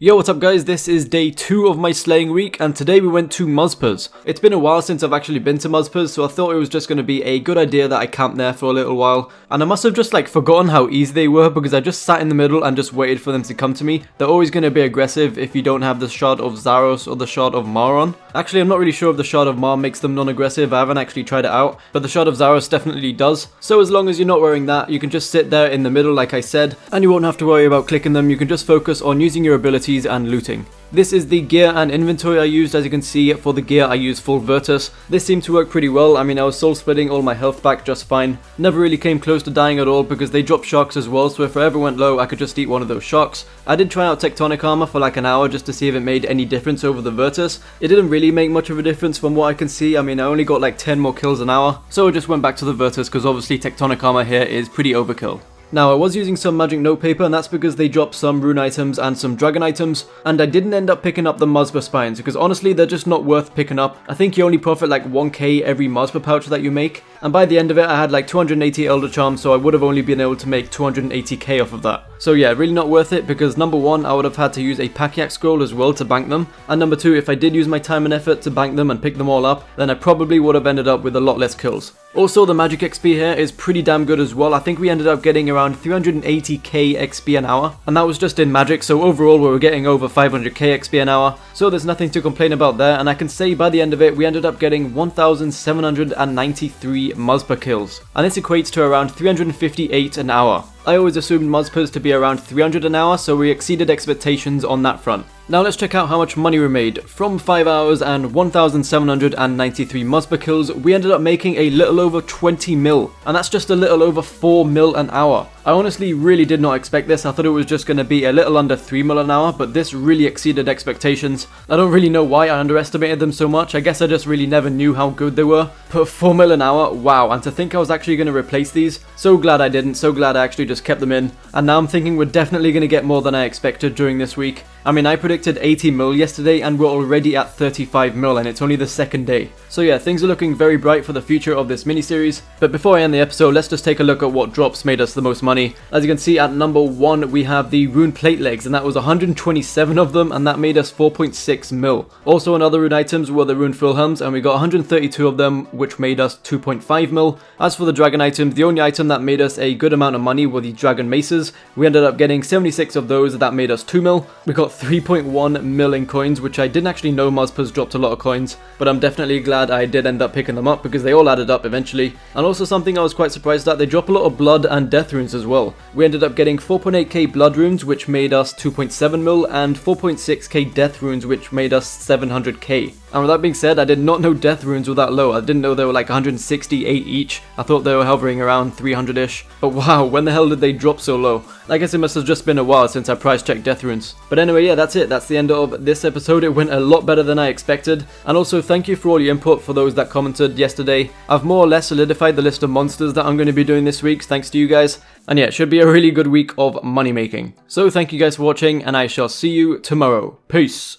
Yo, what's up guys, this is day 2 of my slaying week and today we went to Muspahs. It's been a while since I've actually been to Muspahs, so I thought it was just going to be a good idea that I camp there for a little while. And I must have just forgotten how easy they were because I just sat in the middle and just waited for them to come to me. They're always going to be aggressive if you don't have the Shard of Zaros or the Shard of Mar on. Actually, I'm not really sure if the Shard of Mar makes them non-aggressive, I haven't actually tried it out, but the Shard of Zaros definitely does. So as long as you're not wearing that, you can just sit there in the middle like I said, and you won't have to worry about clicking them, you can just focus on using your abilities and looting. This is the gear and inventory I used. As you can see, for the gear I used full Virtus. This seemed to work pretty well. I mean, I was soul splitting all my health back just fine. Never really came close to dying at all because they drop shocks as well, so if I ever went low I could just eat one of those shocks. I did try out Tectonic Armor for like an hour just to see if it made any difference over the Virtus. It didn't really make much of a difference from what I can see. I mean, I only got like 10 more kills an hour, so I just went back to the Virtus because obviously Tectonic Armor here is pretty overkill. Now, I was using some magic notepaper, and that's because they dropped some rune items and some dragon items, and I didn't end up picking up the Muspah spines, because honestly, they're just not worth picking up. I think you only profit like 1k every Muspah pouch that you make, and by the end of it, I had like 280 Elder Charms, so I would have only been able to make 280k off of that. So yeah, really not worth it, because number 1, I would have had to use a Pack-Yak scroll as well to bank them, and number 2, if I did use my time and effort to bank them and pick them all up, then I probably would have ended up with a lot less kills. Also, the magic XP here is pretty damn good as well. I think we ended up getting around 380k XP an hour, and that was just in magic, so overall we were getting over 500k XP an hour, so there's nothing to complain about there, and I can say by the end of it we ended up getting 1793 Muspah kills, and this equates to around 358 an hour. I always assumed Muspahs to be around 300 an hour, so we exceeded expectations on that front. Now let's check out how much money we made. From 5 hours and 1793 Muspah kills, we ended up making a little over 20 mil, and that's just a little over 4 mil an hour. I honestly really did not expect this. I thought it was just going to be a little under 3 mil an hour, but this really exceeded expectations. I don't really know why I underestimated them so much. I guess I just really never knew how good they were. But 4 mil an hour, wow, and to think I was actually going to replace these, so glad I didn't, so glad I actually just kept them in. And now I'm thinking we're definitely going to get more than I expected during this week. I mean, I predicted 80 mil yesterday and we're already at 35 mil and it's only the second day. So yeah, things are looking very bright for the future of this miniseries. But before I end the episode, let's just take a look at what drops made us the most money. As you can see, at number 1 we have the rune plate legs, and that was 127 of them, and that made us 4.6 mil. Also on other rune items were the rune Fulhelms, and we got 132 of them, which made us 2.5 mil. As for the dragon items, the only item that made us a good amount of money were the dragon maces. We ended up getting 76 of those, that made us 2 mil. We got 3.1 mil in coins, which I didn't actually know Muspahs dropped a lot of coins, but I'm definitely glad I did end up picking them up because they all added up eventually. And also something I was quite surprised at, they drop a lot of blood and death runes as well. We ended up getting 4.8k blood runes, which made us 2.7 mil, and 4.6k death runes, which made us 700k. And with that being said, I did not know death runes were that low. I didn't know they were like 168 each. I thought they were hovering around 300-ish. But wow, when the hell did they drop so low? I guess it must have just been a while since I price checked death runes. But anyway, yeah, that's it. That's the end of this episode. It went a lot better than I expected. And also thank you for all your input for those that commented yesterday. I've more or less solidified the list of monsters that I'm going to be doing this week, thanks to you guys. And yeah, it should be a really good week of money making. So thank you guys for watching, and I shall see you tomorrow. Peace.